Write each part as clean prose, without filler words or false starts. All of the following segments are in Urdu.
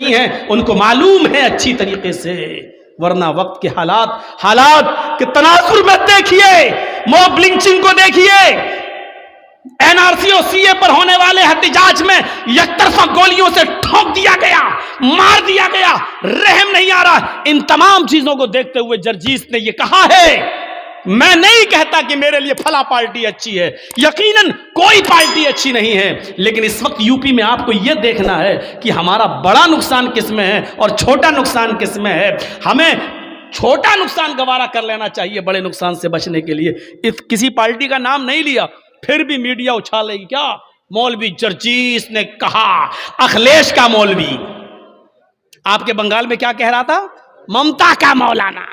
نہیں ہیں ان کو معلوم ہے اچھی طریقے سے، ورنہ وقت کے حالات کے تناظر میں دیکھیے، موب لنچنگ کو دیکھیے، این آر سی اور سی اے پر ہونے والے احتجاج میں یک طرفہ گولیوں سے ٹھوک دیا گیا، مار دیا گیا، رحم نہیں آ رہا۔ ان تمام چیزوں کو دیکھتے ہوئے جرجیس نے یہ کہا ہے، میں نہیں کہتا کہ میرے لیے فلاں پارٹی اچھی ہے، یقیناً کوئی پارٹی اچھی نہیں ہے، لیکن اس وقت یو پی میں آپ کو یہ دیکھنا ہے کہ ہمارا بڑا نقصان کس میں ہے اور چھوٹا نقصان کس میں ہے۔ ہمیں چھوٹا نقصان گوارا کر لینا چاہیے بڑے نقصان سے بچنے کے لیے۔ کسی پارٹی کا نام نہیں لیا، پھر بھی میڈیا اچھالے گی کیا؟ مولوی جرجیس نے کہا، اکھلیش کا مولوی آپ کے بنگال میں کیا کہہ رہا تھا؟ ممتا کا مولانا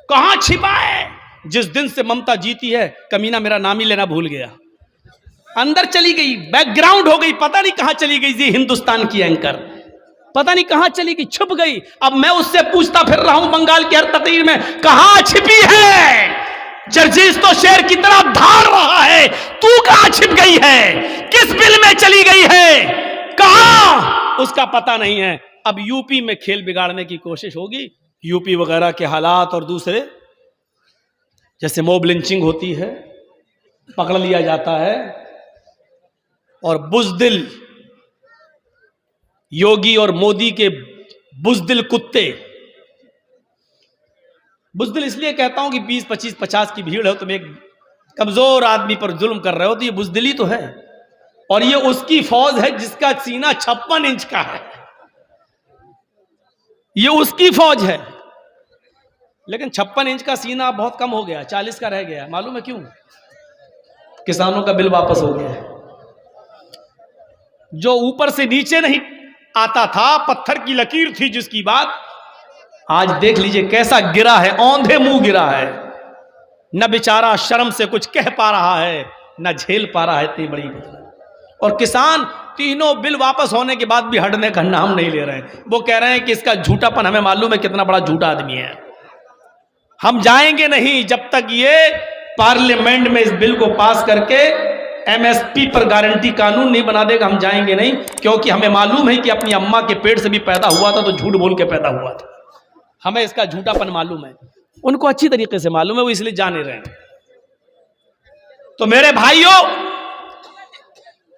کہاں چھپا ہے؟ جس دن سے ممتا جیتی ہے کمینہ میرا نام ہی لینا بھول گیا، اندر چلی گئی، بیک گراؤنڈ ہو گئی، پتہ نہیں کہاں چلی گئی جی ہندوستان کی اینکر، پتہ نہیں کہاں چلی گئی، چھپ گئی۔ اب میں اس سے پوچھتا پھر رہا ہوں بنگال کی ہر تقریر میں، کہاں چھپی ہے؟ جرجیس تو شیر کی طرح دھاڑ رہا ہے، تو کہاں چھپ گئی ہے؟ کس بل میں چلی گئی ہے؟ کہاں؟ اس کا پتہ نہیں ہے۔ اب یو پی میں کھیل بگاڑنے کی کوشش ہوگی، یو پی وغیرہ کے حالات اور دوسرے جیسے موب لنچنگ ہوتی ہے، پکڑ لیا جاتا ہے، اور بزدل یوگی اور مودی کے بزدل کتے، بزدل اس لیے کہتا ہوں کہ 20 25 50 کی بھیڑ ہے، تم ایک کمزور آدمی پر ظلم کر رہے ہو، تو یہ بزدلی تو ہے، اور یہ اس کی فوج ہے جس کا سینہ 56 انچ کا ہے، یہ اس کی فوج ہے، لیکن 56 انچ کا سینہ بہت کم ہو گیا، 40 کا رہ گیا۔ معلوم ہے کیوں؟ کسانوں کا بل واپس ہو گیا ہے، جو اوپر سے نیچے نہیں آتا تھا، پتھر کی لکیر تھی جس کی بات، آج دیکھ لیجئے کیسا گرا ہے، اوندھے منہ گرا ہے، نہ بیچارہ شرم سے کچھ کہہ پا رہا ہے، نہ جھیل پا رہا ہے اتنی بڑی بات۔ اور کسان تینوں بل واپس ہونے کے بعد بھی ہٹنے کا نام نہیں لے رہے ہیں، وہ کہہ رہے ہیں کہ اس کا جھوٹا پن ہمیں معلوم ہے کتنا بڑا جھوٹا آدمی ہے، ہم جائیں گے نہیں جب تک یہ پارلیمنٹ میں اس بل کو پاس کر کے ایم ایس پی پر گارنٹی قانون نہیں بنا دے گا، ہم جائیں گے نہیں، کیونکہ ہمیں معلوم ہے کہ اپنی اماں کے پیٹ سے بھی پیدا ہوا تھا تو جھوٹ بول کے پیدا ہوا تھا، ہمیں اس کا جھوٹا پن معلوم ہے، ان کو اچھی طریقے سے معلوم ہے، وہ اس لیے جانے رہے ہیں۔ تو میرے بھائیوں،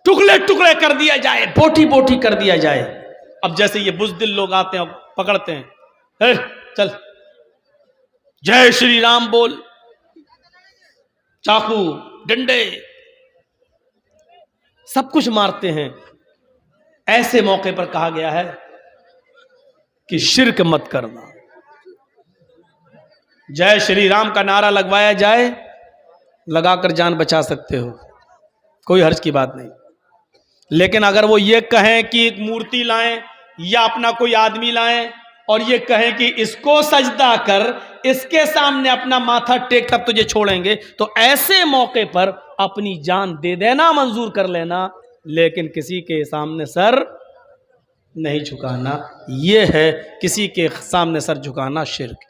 ٹکڑے ٹکڑے کر دیا جائے، بوٹی بوٹی کر دیا جائے۔ اب جیسے یہ بزدل لوگ آتے ہیں اور پکڑتے ہیں، چل جے شری رام بول، چاقو ڈنڈے سب کچھ مارتے ہیں، ایسے موقع پر کہا گیا ہے کہ شرک مت کرنا، جے شری رام کا نعرہ لگوایا جائے، لگا کر جان بچا سکتے ہو، کوئی حرج کی بات نہیں، لیکن اگر وہ یہ کہیں کہ ایک مورتی لائیں یا اپنا کوئی آدمی لائیں اور یہ کہیں کہ اس کو سجدہ کر، اس کے سامنے اپنا ماتھا ٹیک تب تجھے چھوڑیں گے، تو ایسے موقع پر اپنی جان دے دینا منظور کر لینا، لیکن کسی کے سامنے سر نہیں جھکانا، یہ ہے کسی کے سامنے سر جھکانا شرک۔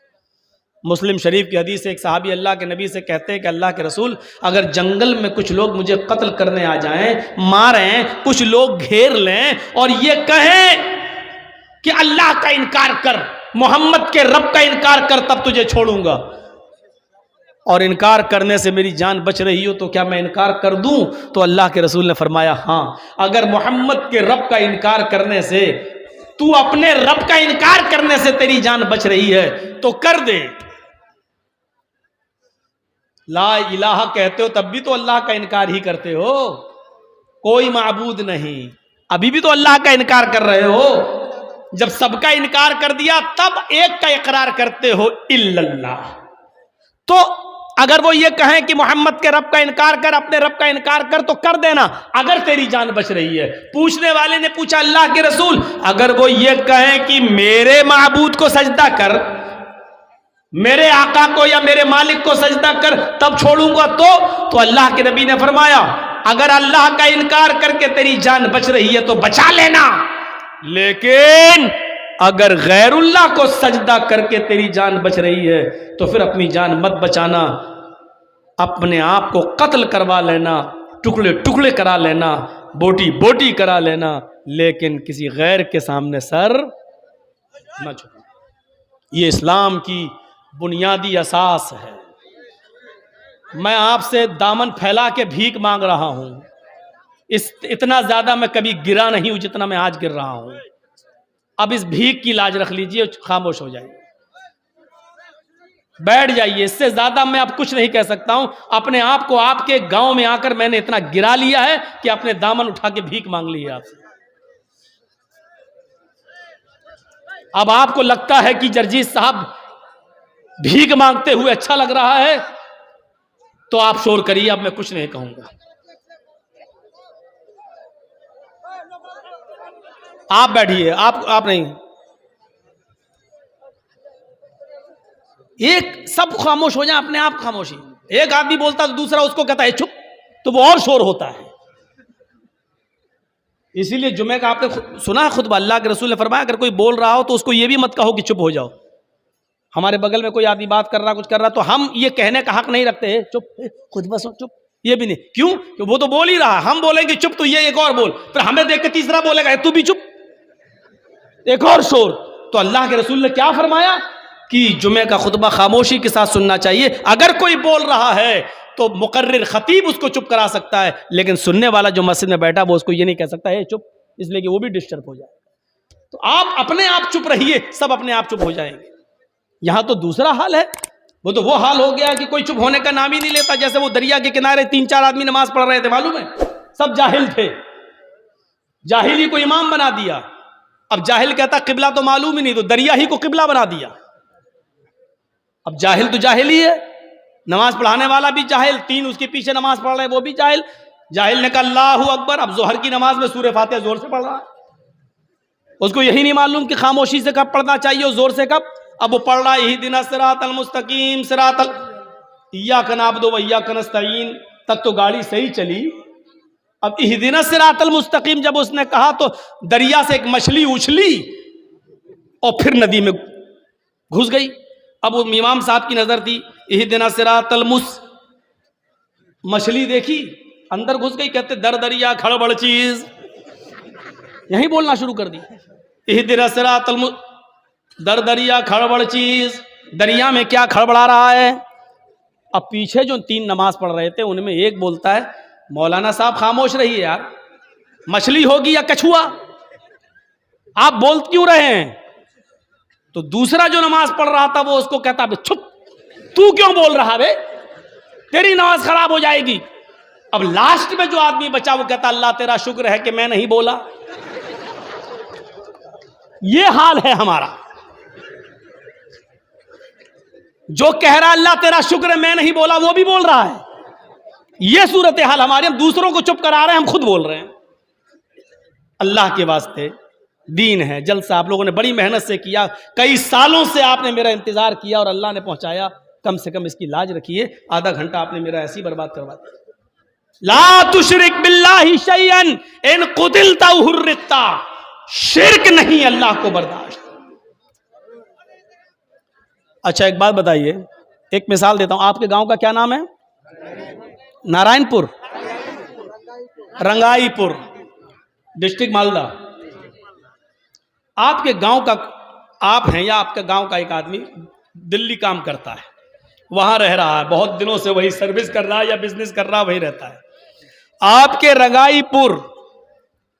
مسلم شریف کی حدیث سے ایک صحابی اللہ کے نبی سے کہتے ہیں کہ اللہ کے رسول، اگر جنگل میں کچھ لوگ مجھے قتل کرنے آ جائیں، ماریں، کچھ لوگ گھیر لیں اور یہ کہیں کہ اللہ کا انکار کر، محمد کے رب کا انکار کر، تب تجھے چھوڑوں گا، اور انکار کرنے سے میری جان بچ رہی ہو تو کیا میں انکار کر دوں؟ تو اللہ کے رسول نے فرمایا ہاں، اگر محمد کے رب کا انکار کرنے سے، تو اپنے رب کا انکار کرنے سے تیری جان بچ رہی ہے تو کر دے۔ لا الہ کہتے ہو تب بھی تو اللہ کا انکار ہی کرتے ہو، کوئی معبود نہیں، ابھی بھی تو اللہ کا انکار کر رہے ہو، جب سب کا انکار کر دیا تب ایک کا اقرار کرتے ہو، الا اللہ۔ تو اگر وہ یہ کہیں کہ محمد کے رب کا انکار کر، اپنے رب کا انکار کر، تو کر دینا اگر تیری جان بچ رہی ہے۔ پوچھنے والے نے پوچھا اللہ کے رسول، اگر وہ یہ کہیں کہ میرے معبود کو سجدہ کر، میرے آقا کو یا میرے مالک کو سجدہ کر، تب چھوڑوں گا تو اللہ کے نبی نے فرمایا اگر اللہ کا انکار کر کے تیری جان بچ رہی ہے تو بچا لینا، لیکن اگر غیر اللہ کو سجدہ کر کے تیری جان بچ رہی ہے تو پھر اپنی جان مت بچانا، اپنے آپ کو قتل کروا لینا، ٹکڑے ٹکڑے کرا لینا، بوٹی بوٹی کرا لینا، لیکن کسی غیر کے سامنے سر نہ جھکائیں. یہ اسلام کی بنیادی اساس ہے. میں آپ سے دامن پھیلا کے بھیک مانگ رہا ہوں. اتنا زیادہ میں کبھی گرا نہیں ہوں جتنا میں آج گر رہا ہوں. اب اس بھیک کی لاج رکھ لیجئے, خاموش ہو جائیے, بیٹھ جائیے. اس سے زیادہ میں اب کچھ نہیں کہہ سکتا ہوں. اپنے آپ کو آپ کے گاؤں میں آ کر میں نے اتنا گرا لیا ہے کہ اپنے دامن اٹھا کے بھیک مانگ لی ہے آپ سے. اب آپ کو لگتا ہے کہ جرجیت صاحب بھیک مانگتے ہوئے اچھا لگ رہا ہے تو آپ شور کریے, اب میں کچھ نہیں کہوں گا. آپ بیٹھیے, آپ نہیں. ایک سب خاموش ہو جائیں, اپنے آپ خاموشی. ایک آدمی بولتا تو دوسرا اس کو کہتا ہے چپ, تو وہ اور شور ہوتا ہے. اسی لیے جمعہ کا آپ نے سنا ہے خطبہ, اللہ کے رسول نے فرمایا اگر کوئی بول رہا ہو تو اس کو یہ بھی مت کہو کہ چپ ہو جاؤ. ہمارے بغل میں کوئی آدمی بات کر رہا, کچھ کر رہا, تو ہم یہ کہنے کا حق نہیں رکھتے چپ, خطبہ سن چپ, یہ بھی نہیں. کیوں کہ وہ تو بول ہی رہا, ہم بولیں گے چپ تو یہ ایک اور بول, پھر ہمیں دیکھ کے تیسرا بولے گا تو بھی چپ, ایک اور شور. تو اللہ کے رسول نے کیا فرمایا کہ جمعہ کا خطبہ خاموشی کے ساتھ سننا چاہیے. اگر کوئی بول رہا ہے تو مقرر خطیب اس کو چپ کرا سکتا ہے, لیکن سننے والا جو مسجد میں بیٹھا وہ اس کو یہ نہیں کہہ سکتا ہے چپ, اس لیے کہ وہ بھی ڈسٹرب ہو جائے. تو آپ اپنے آپ چپ رہیے, سب اپنے آپ چپ ہو جائیں گے. یہاں تو دوسرا حال ہے, وہ حال ہو گیا کہ کوئی چپ ہونے کا نام ہی نہیں لیتا. جیسے وہ دریا کے کنارے 3-4 آدمی نماز پڑھ رہے تھے, معلوم ہے سب جاہل تھے, جاہلی کو امام بنا دیا. اب جاہل کہتا قبلہ تو معلوم ہی نہیں, تو دریا ہی کو قبلہ بنا دیا. اب جاہل تو جاہل ہی ہے, نماز پڑھانے والا بھی جاہل, 3 اس کے پیچھے نماز پڑھ رہے ہیں وہ بھی جاہل. جاہل نے کہا اللہ اکبر, اب ظہر کی نماز میں سورہ فاتحہ زور سے پڑھ رہا ہے, اس کو یہی نہیں معلوم کہ خاموشی سے کب پڑھنا چاہیے اور زور سے کب. اب وہ پڑھ رہا ہے اہدنا الصراط المستقیم صراط ایاک نعبد و ایاک نستعین, تک تو گاڑی صحیح چلی. اب اہدنا الصراط المستقیم جب اس نے کہا تو دریا سے ایک مچھلی اچھلی اور پھر ندی میں گھس گئی. اب وہ امام صاحب کی نظر تھی, اہدنا الصراط مچھلی دیکھی اندر گھس گئی, کہتے در دریا کھڑبڑ چیز, یہی بولنا شروع کر دی. اہدنا الصراط در دریا کھڑبڑ چیز, دریا میں کیا کھڑبڑا رہا ہے. اب پیچھے جو 3 نماز پڑھ رہے تھے ان میں ایک بولتا ہے مولانا صاحب خاموش رہیے یار, مچھلی ہوگی یا کچھوا, آپ بول کیوں رہے ہیں. تو دوسرا جو نماز پڑھ رہا تھا وہ اس کو کہتا چھپ, تو کیوں بول رہا بے, تیری نماز خراب ہو جائے گی. اب لاسٹ میں جو آدمی بچا وہ کہتا اللہ تیرا شکر ہے کہ میں نہیں بولا. یہ حال ہے ہمارا, جو کہہ رہا اللہ تیرا شکر ہے میں نہیں بولا وہ بھی بول رہا ہے. یہ صورتحال ہماری, ہم دوسروں کو چپ کرا رہے ہیں, ہم خود بول رہے ہیں. اللہ کے واسطے دین ہے, جلسہ آپ لوگوں نے بڑی محنت سے کیا, کئی سالوں سے آپ نے میرا انتظار کیا اور اللہ نے پہنچایا. کم سے کم اس کی لاج رکھیے. آدھا گھنٹہ آپ نے میرا ایسی برباد کروا دیا. لا تشرک باللہ شیئا ان قتلت او حرقت, شرک نہیں اللہ کو برداشت. اچھا ایک بات بتائیے, ایک مثال دیتا ہوں. آپ کے گاؤں کا کیا نام ہے؟ نارائن پور, رنگائی پور, ڈسٹرکٹ مالدہ. آپ کے گاؤں کا آپ ہیں یا آپ کے گاؤں کا ایک آدمی دلی کام کرتا ہے, وہاں رہ رہا ہے, بہت دنوں سے وہی سروس کر رہا ہے یا بزنس کر رہا ہے, وہی رہتا ہے. آپ کے رنگائی پور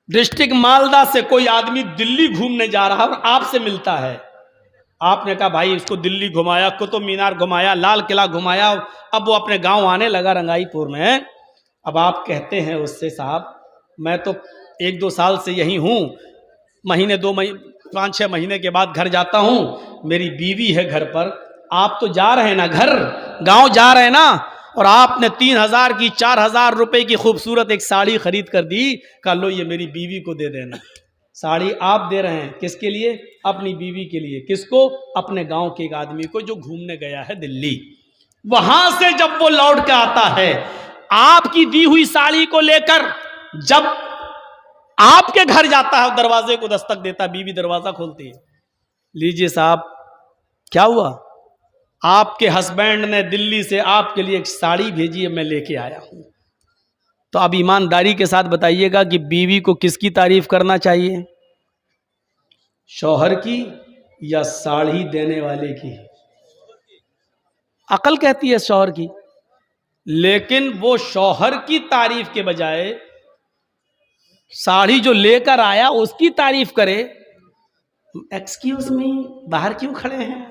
ڈسٹرکٹ مالدہ سے کوئی آدمی دلی گھومنے جا رہا اور آپ سے ملتا ہے. آپ نے کہا بھائی اس کو دلی گھمایا, قطب مینار گھمایا, لال قلعہ گھمایا, اب وہ اپنے گاؤں آنے لگا رنگائی پور میں. اب آپ کہتے ہیں اس سے صاحب میں تو 1-2 سال سے یہی ہوں, مہینے 5-6 مہینے کے بعد گھر جاتا ہوں, میری بیوی ہے گھر پر. آپ تو جا رہے ہیں نا گھر, گاؤں جا رہے ہیں نا, اور آپ نے 3,000 کی 4,000 روپے کی خوبصورت ایک ساڑی خرید کر دی. کہا لو یہ میری بیوی کو دے دینا. ساڑی آپ دے رہے ہیں کس کے لیے؟ اپنی بیوی کے لیے. کس کو؟ اپنے گاؤں کے ایک آدمی کو جو گھومنے گیا ہے دلی. وہاں سے جب وہ لوٹ کے آتا ہے آپ کی دی ہوئی ساڑی کو لے کر, جب آپ کے گھر جاتا ہے دروازے کو دستک دیتا, بیوی دروازہ کھولتی ہے, لیجئے صاحب کیا ہوا؟ آپ کے ہسبینڈ نے دلی سے آپ کے لیے ایک ساڑی بھیجی ہے, میں لے کے آیا ہوں. تو اب ایمانداری کے ساتھ بتائیے گا کہ بیوی کو کس کی تعریف کرنا چاہیے؟ شوہر کی یا ساڑی دینے والے کی؟ عقل کہتی ہے شوہر کی، لیکن وہ شوہر کی تعریف کے بجائے ساڑی جو لے کر آیا اس کی تعریف کرے۔ ایکسکیوز می، باہر کیوں کھڑے ہیں؟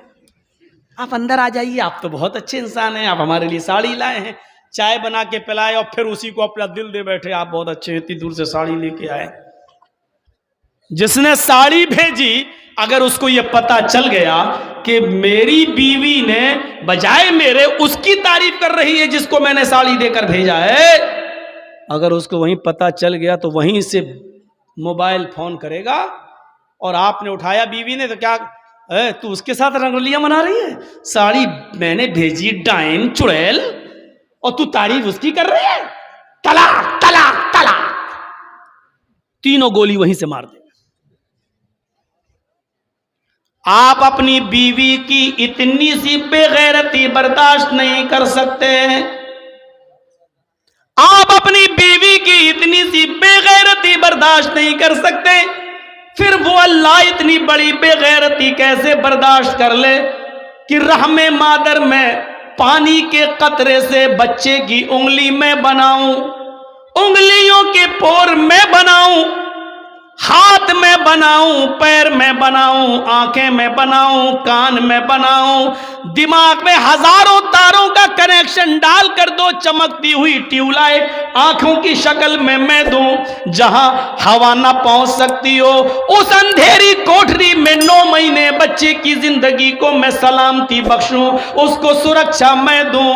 آپ اندر آ جائیے، آپ تو بہت اچھے انسان ہیں، آپ ہمارے لیے ساڑی لائے ہیں، چائے بنا کے پلائے اور پھر اسی کو اپنا دل دے بیٹھے، آپ بہت اچھے ہیں، اتنی دور سے ساڑی لے کے آئے۔ جس نے ساڑی بھیجی اگر اس کو یہ پتا چل گیا کہ میری بیوی نے بجائے میرے اس کی تعریف کر رہی ہے جس کو میں نے ساڑی دے کر بھیجا ہے، اگر اس کو وہیں پتا چل گیا تو وہیں سے موبائل فون کرے گا، اور آپ نے اٹھایا بیوی نے تو کیا تو اس کے ساتھ رنگولیاں منا رہی ہے، ساڑی میں نے بھیجی ڈائن چڑیل اور تو تعریف اس کی کر رہی ہے، طلاق طلاق طلاق، تینوں گولی وہیں سے مار دے۔ آپ اپنی بیوی کی اتنی سی بے غیرتی برداشت نہیں کر سکتے، آپ اپنی بیوی کی اتنی سی بے غیرتی برداشت نہیں کر سکتے، پھر وہ اللہ اتنی بڑی بے غیرتی کیسے برداشت کر لے کہ رحم مادر میں پانی کے قطرے سے بچے کی انگلی میں بناؤں، انگلیوں کے پور میں بناؤں، ہاتھ میں بناؤں، پیر میں بناؤں، آنکھیں میں بناؤں، کان میں بناؤں، دماغ میں ہزاروں تاروں کا کنیکشن ڈال کر دو چمکتی ہوئی ٹیوب لائٹ آنکھوں کی شکل میں دوں، جہاں ہوا نہ پہنچ سکتی ہو اس اندھیری کوٹھری میں 9 مہینے بچے کی زندگی کو میں سلامتی بخشوں، اس کو سرکشا میں دوں۔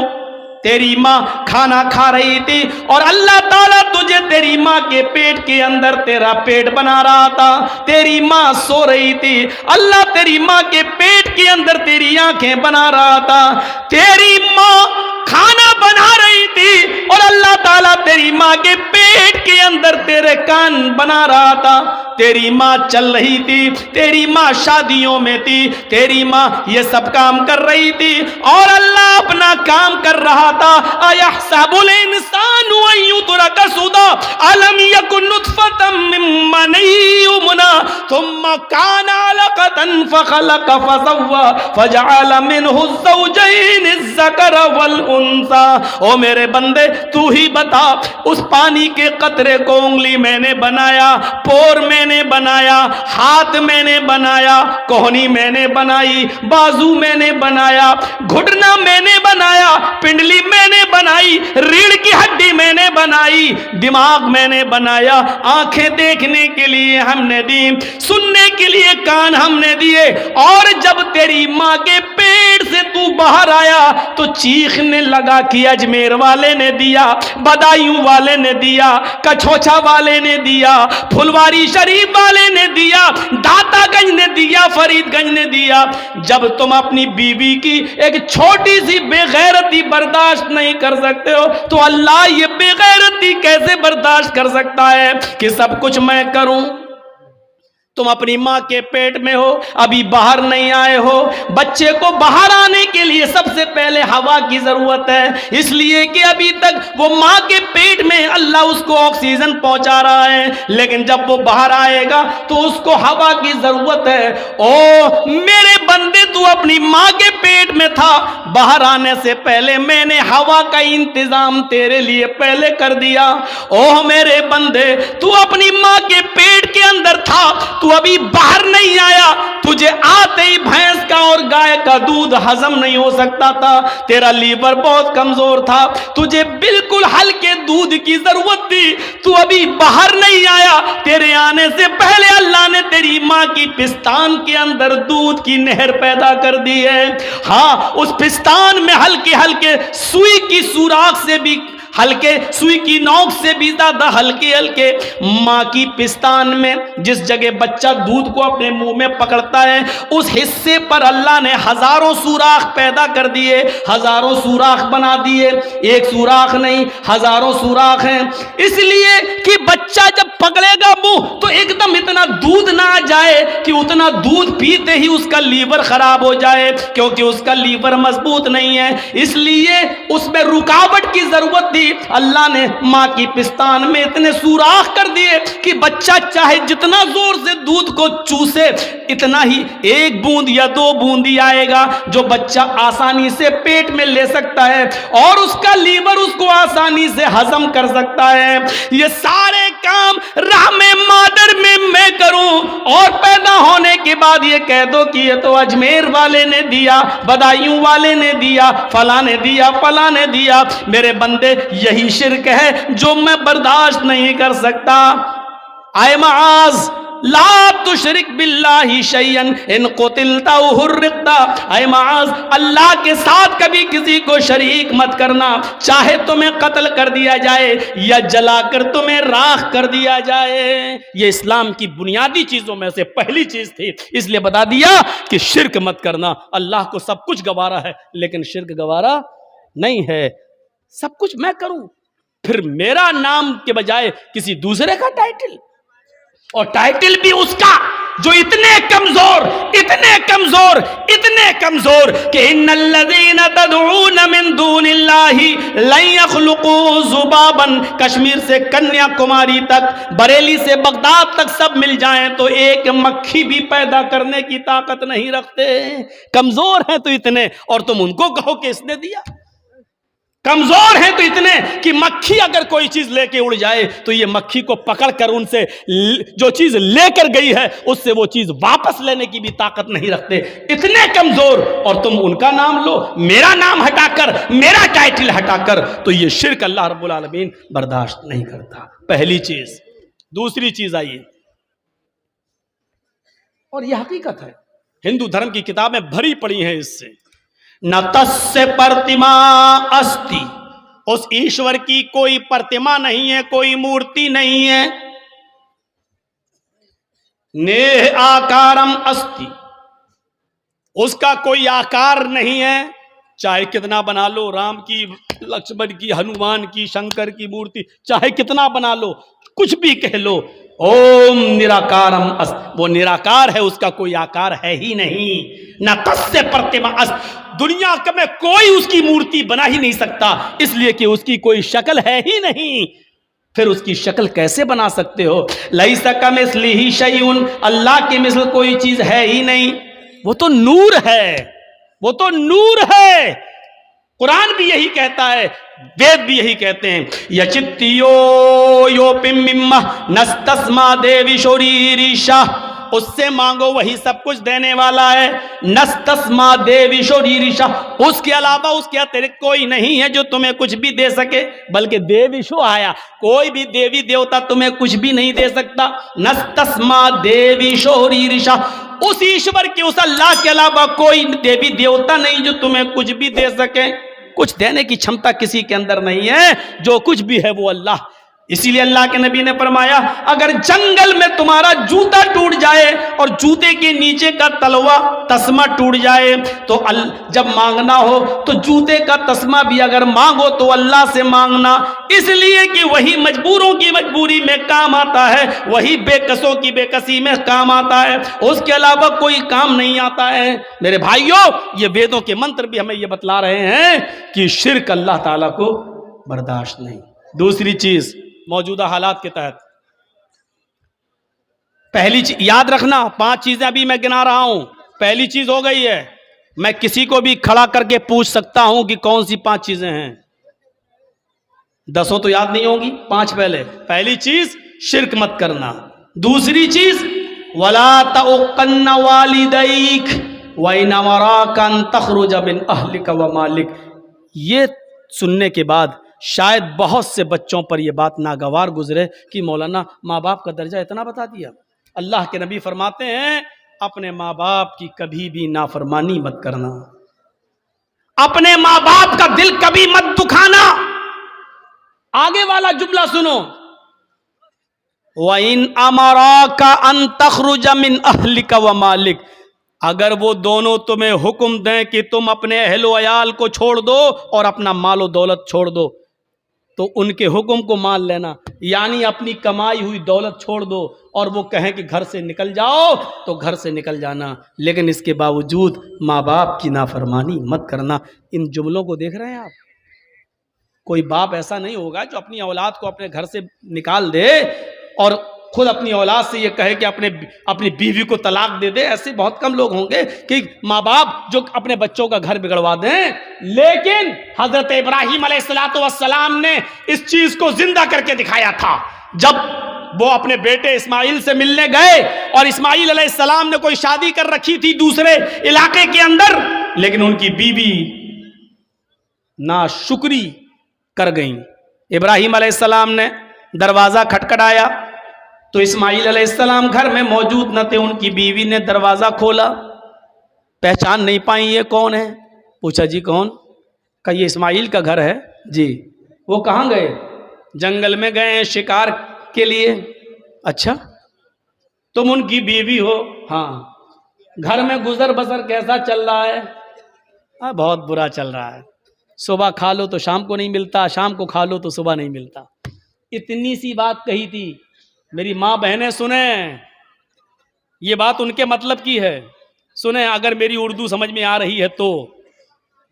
تیری ماں کھانا کھا رہی تھی اور اللہ تعالیٰ تجھے تیری ماں کے پیٹ کے اندر تیرا پیٹ بنا رہا تھا، تیری ماں سو رہی تھی، اللہ تیری ماں کے پیٹ کے اندر تیری آنکھیں بنا رہا تھا، تیری ماں کھانا بنا رہی تھی اور اللہ تعالیٰ تیری ماں کے پیٹ کے اندر تیرے کان بنا رہا تھا، تیری ماں چل رہی تھی، تیری ماں شادیوں میں تھی، تیری ماں یہ سب کام کر رہی تھی اور اللہ اپنا کام کر رہا تھا۔ اَيَحْسَبُ الْإِنسَانُ أَن يُتْرَكَ سُدًى أَلَمْ يَكُن نُّطْفَةً مِّن مَّنِيٍّ يُمْنَىٰ ثُمَّ كَانَ عَلَقَةً فَخَلَقَ فَسَوَّىٰ فَجَعَلَ مِنْهُ الزَّوْجَيْنِ الذَّكَرَ وَالْأُنثَىٰ۔ او میرے بندے تو ہی بتا، اس پانی کے قطرے کو انگلی میں نے بنایا، پور میں نے بنایا، ہاتھ میں نے بنایا، کوہنی میں نے بنائی، بازو میں نے بنایا، گھٹنا میں نے بنایا، پنڈلی میں نے بنائی، ریڑھ کی ہڈی میں نے بنائی، دماغ میں نے بنایا، آنکھیں دیکھنے کے لیے ہم نے دی، سننے کے لیے کان ہم نے دیے، اور جب تیری ماں کے پیٹ سے تو باہر آیا تو چیخنے لگا کہ اجمیر والے نے دیا، بدایوں والے نے دیا، کچھوچا والے نے دیا، پھلواری شریف والے نے دیا، داتا گنج نے دیا، فرید گنج نے دیا۔ جب تم اپنی بیوی کی ایک چھوٹی سی بے غیرتی برداشت نہیں کر سکتے ہو تو اللہ یہ بے غیرتی کیسے برداشت کر سکتا ہے کہ سب کچھ میں کروں؟ تم اپنی ماں کے پیٹ میں ہو، ابھی باہر نہیں آئے ہو، بچے کو باہر آنے کے لیے سب سے پہلے ہوا کی ضرورت ہے، اس لیے کہ ابھی تک وہ ماں کے پیٹ میں اللہ اس کو آکسیجن پہنچا رہا ہے، لیکن جب وہ باہر آئے گا تو اس کو ہوا کی ضرورت ہے۔ او میرے بندے تو اپنی ماں کے پیٹ میں تھا، باہر آنے سے پہلے میں نے ہوا کا انتظام تیرے لیے پہلے کر دیا۔ او میرے بندے تو اپنی ماں کے پیٹ کے اندر تھا، تو ابھی باہر نہیں آیا، تجھے آتے ہی بھینس کا اور گائے کا دودھ ہضم نہیں ہو سکتا تھا، تیرا لیور بہت کمزور تھا، تجھے بالکل ہلکے دودھ کی ضرورت تھی، تو ابھی باہر نہیں آیا، تیرے آنے سے پہلے اللہ نے تیری ماں کی پستان کے اندر دودھ کی نہر پیدا کر دی ہے۔ ہاں اس پستان میں ہلکے ہلکے سوئی کی سوراخ سے بھی ہلکے، سوئی کی نوک سے بھی زیادہ ہلکے ہلکے ماں کی پستان میں جس جگہ بچہ دودھ کو اپنے منہ میں پکڑتا ہے اس حصے پر اللہ نے ہزاروں سوراخ پیدا کر دیے، ہزاروں سوراخ بنا دیے، ایک سوراخ نہیں ہزاروں سوراخ ہیں، اس لیے کہ بچہ جب پکڑے گا منہ تو ایک دم اتنا دودھ نہ آ جائے کہ اتنا دودھ پیتے ہی اس کا لیور خراب ہو جائے، کیونکہ اس کا لیور مضبوط نہیں ہے، اس لیے اس میں رکاوٹ کی ضرورت تھی۔ اللہ نے ماں کی پستان میں اتنے سوراخ کر دیے کہ بچہ چاہے جتنا زور سے دودھ کو چوسے اتنا ہی ایک بوند یا دو بوند ہی آئے گا، جو بچہ آسانی سے پیٹ میں لے سکتا ہے اور اس کا لیور اس کو آسانی سے ہضم کر سکتا ہے۔ یہ سارے کام رحم مادر میں کروں اور پیدا ہونے کے بعد یہ کہہ دو کہ یہ تو اجمیر والے نے دیا، بدایوں والے نے دیا، فلاں نے دیا، فلاں نے دیا۔ میرے بندے یہی شرک ہے جو میں برداشت نہیں کر سکتا۔ اے معاذ لا تشرک باللہ شیئا ان قتلت او حرقت، اے معاذ اللہ کے ساتھ کبھی کسی کو شریک مت کرنا، چاہے تمہیں قتل کر دیا جائے یا جلا کر تمہیں راکھ کر دیا جائے۔ یہ اسلام کی بنیادی چیزوں میں سے پہلی چیز تھی، اس لیے بتا دیا کہ شرک مت کرنا۔ اللہ کو سب کچھ گوارا ہے لیکن شرک گوارا نہیں ہے۔ سب کچھ میں کروں پھر میرا نام کے بجائے کسی دوسرے کا ٹائٹل، اور ٹائٹل بھی اس کا جو اتنے کمزور کہ ان الذین تدعون من دون اللہ لن یخلقوا ذبابا، کشمیر سے کنیا کماری تک، بریلی سے بغداد تک سب مل جائیں تو ایک مکھی بھی پیدا کرنے کی طاقت نہیں رکھتے۔ کمزور ہیں تو اتنے، اور تم ان کو کہو کہ اس نے دیا۔ کمزور ہیں تو اتنے کہ مکھی اگر کوئی چیز لے کے اڑ جائے تو یہ مکھی کو پکڑ کر ان سے جو چیز لے کر گئی ہے اس سے وہ چیز واپس لینے کی بھی طاقت نہیں رکھتے، اتنے کمزور، اور تم ان کا نام لو، میرا نام ہٹا کر، میرا ٹائٹل ہٹا کر، تو یہ شرک اللہ رب العالمین برداشت نہیں کرتا۔ پہلی چیز۔ دوسری چیز آئیے، اور یہ حقیقت ہے، ہندو دھرم کی کتابیں بھری پڑی ہیں اس سے، نہ تسّ پرتما استی، اس ایشور کی کوئی پرتما نہیں ہے، کوئی مورتی نہیں ہے۔ نیہ آکارم استی، اس کا کوئی آکار نہیں ہے، چاہے کتنا بنا لو، رام کی، لکشمن کی، ہنومان کی، شنکر کی مورتی چاہے کتنا بنا لو، کچھ بھی کہہ لو، اوم نراکارم است، وہ نراکار ہے، اس کا کوئی آکار ہے ہی نہیں۔ نہ تسّ پرتما است، دنیا میں کوئی اس کی مورتی بنا ہی نہیں سکتا، اس لیے کہ اس کی کوئی شکل ہے ہی نہیں، پھر اس کی شکل کیسے بنا سکتے ہو؟ لیس کمثلہ شیء، اللہ کے مثل کوئی چیز ہے ہی نہیں، وہ تو نور ہے، وہ تو نور ہے۔ قرآن بھی یہی کہتا ہے، وید بھی یہی کہتے ہیں، یچتیو یوپم مما نستسما دیوی شوریریشا، اس سے مانگو وہی سب کچھ دینے والا ہے، نستسما دیوی شوریریشا، اس کے علاوہ اس کے اترکت کوئی نہیں ہے جو تمہیں کچھ بھی دے سکے، بلکہ دیویشو آیا، کوئی بھی دیوی دیوتا تمہیں کچھ بھی نہیں دے سکتا۔ نستسما دیوی شوریریشا، اس ایشور کے، اس اللہ کے علاوہ کوئی دیوی دیوتا نہیں جو تمہیں کچھ بھی دے سکے، کچھ دینے کی چھمتا کسی کے اندر نہیں ہے، جو کچھ بھی ہے وہ اللہ۔ اسی لیے اللہ کے نبی نے فرمایا، اگر جنگل میں تمہارا جوتا ٹوٹ جائے اور جوتے کے نیچے کا تلوا تسمہ ٹوٹ جائے تو جب مانگنا ہو تو جوتے کا تسمہ بھی اگر مانگو تو اللہ سے مانگنا، اس لیے کہ وہی مجبوروں کی مجبوری میں کام آتا ہے، وہی بے کسوں کی بے کسی میں کام آتا ہے، اس کے علاوہ کوئی کام نہیں آتا ہے۔ میرے بھائیوں، یہ ویدوں کے منتر بھی ہمیں یہ بتلا رہے ہیں کہ شرک اللہ تعالیٰ کو برداشت نہیں۔ دوسری چیز، موجودہ حالات کے تحت پہلی چیز یاد رکھنا، 5 چیزیں ابھی میں گنا رہا ہوں، پہلی چیز ہو گئی ہے، میں کسی کو بھی کھڑا کر کے پوچھ سکتا ہوں کہ کون سی 5 چیزیں ہیں، 10 تو یاد نہیں ہوگی، 5 پہلے۔ پہلی چیز شرک مت کرنا، دوسری چیز وَلَا تَعُقَّنَّ وَالِدَيْكَ وَإِنْ أَمَرَاكَ أَن تَخْرُجَ مِنْ أَهْلِكَ وَمَالِكَ۔ یہ سننے کے بعد شاید بہت سے بچوں پر یہ بات ناگوار گزرے کہ مولانا ماں باپ کا درجہ اتنا بتا دیا۔ اللہ کے نبی فرماتے ہیں، اپنے ماں باپ کی کبھی بھی نافرمانی مت کرنا، اپنے ماں باپ کا دل کبھی مت دکھانا۔ آگے والا جملہ سنو، وَإِنْ أَمَرَاكَ أَن تَخْرُجَ مِنْ أَهْلِكَ وَمَالِكَ، اگر وہ دونوں تمہیں حکم دیں کہ تم اپنے اہل و عیال کو چھوڑ دو اور اپنا مال و دولت چھوڑ دو، تو ان کے حکم کو مان لینا، یعنی اپنی کمائی ہوئی دولت چھوڑ دو اور وہ کہیں کہ گھر سے نکل جاؤ تو گھر سے نکل جانا، لیکن اس کے باوجود ماں باپ کی نافرمانی مت کرنا۔ ان جملوں کو دیکھ رہے ہیں آپ؟ کوئی باپ ایسا نہیں ہوگا جو اپنی اولاد کو اپنے گھر سے نکال دے اور خود اپنی اولاد سے یہ کہے کہ اپنی بیوی کو طلاق دے دے۔ ایسے بہت کم لوگ ہوں گے کہ ماں باپ جو اپنے بچوں کا گھر بگڑوا دیں، لیکن حضرت ابراہیم علیہ السلام نے اس چیز کو زندہ کر کے دکھایا تھا۔ جب وہ اپنے بیٹے اسماعیل سے ملنے گئے اور اسماعیل علیہ السلام نے کوئی شادی کر رکھی تھی دوسرے علاقے کے اندر، لیکن ان کی بیوی ناشکری کر گئیں۔ ابراہیم علیہ السلام نے دروازہ کھٹکھٹایا تو اسماعیل علیہ السلام گھر میں موجود نہ تھے۔ ان کی بیوی نے دروازہ کھولا، پہچان نہیں پائیں یہ کون ہے؟ پوچھا جی کون؟ کہا یہ اسماعیل کا گھر ہے جی۔ وہ کہاں گئے؟ جنگل میں گئے ہیں شکار کے لیے۔ اچھا تم ان کی بیوی ہو؟ ہاں۔ گھر میں گزر بسر کیسا چل رہا ہے؟ بہت برا چل رہا ہے۔ صبح کھا لو تو شام کو نہیں ملتا، شام کو کھا لو تو صبح نہیں ملتا۔ اتنی سی بات کہی تھی۔ میری ماں بہنیں سنیں، یہ بات ان کے مطلب کی ہے، سنیں اگر میری اردو سمجھ میں آ رہی ہے تو۔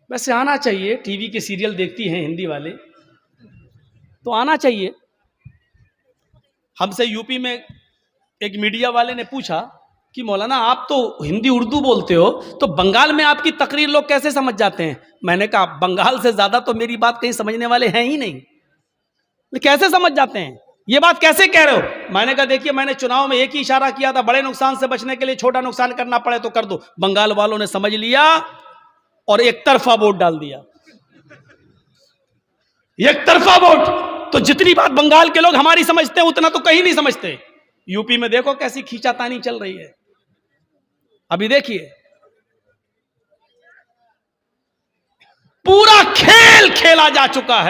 ویسے آنا چاہیے، ٹی وی کے سیریل دیکھتی ہیں ہندی والے تو آنا چاہیے۔ ہم سے یو پی میں ایک میڈیا والے نے پوچھا کہ مولانا آپ تو ہندی اردو بولتے ہو تو بنگال میں آپ کی تقریر لوگ کیسے سمجھ جاتے ہیں؟ میں نے کہا بنگال سے زیادہ تو میری بات کہیں سمجھنے والے ہیں ہی نہیں، کیسے سمجھ جاتے ہیں؟ یہ بات کیسے کہہ رہے ہو؟ میں نے کہا دیکھیے میں نے چناؤ میں ایک ہی اشارہ کیا تھا، بڑے نقصان سے بچنے کے لیے چھوٹا نقصان کرنا پڑے تو کر دو۔ بنگال والوں نے سمجھ لیا اور ایک طرفہ ووٹ ڈال دیا۔ ایک طرفہ ووٹ، تو جتنی بات بنگال کے لوگ ہماری سمجھتے ہیں اتنا تو کہیں نہیں سمجھتے۔ یو پی میں دیکھو کیسی کھینچا تانی چل رہی ہے، ابھی دیکھیے پورا کھیل کھیلا جا چکا ہے۔